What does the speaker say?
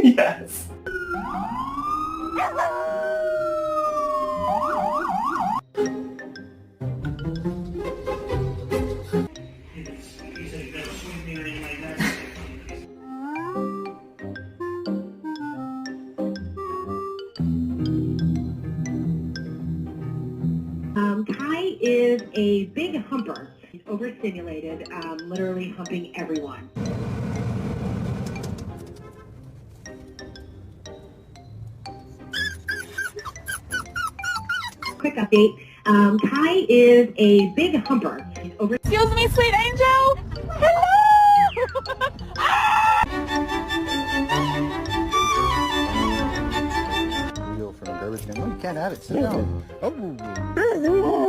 Yes. Kai is a big humper. He's overstimulated, literally humping everyone. Quick update. Kai is a big humper. He's Excuse me, sweet angel. Hello. Wheel from a garbage can. No, you can't have it. Sit down. Oh.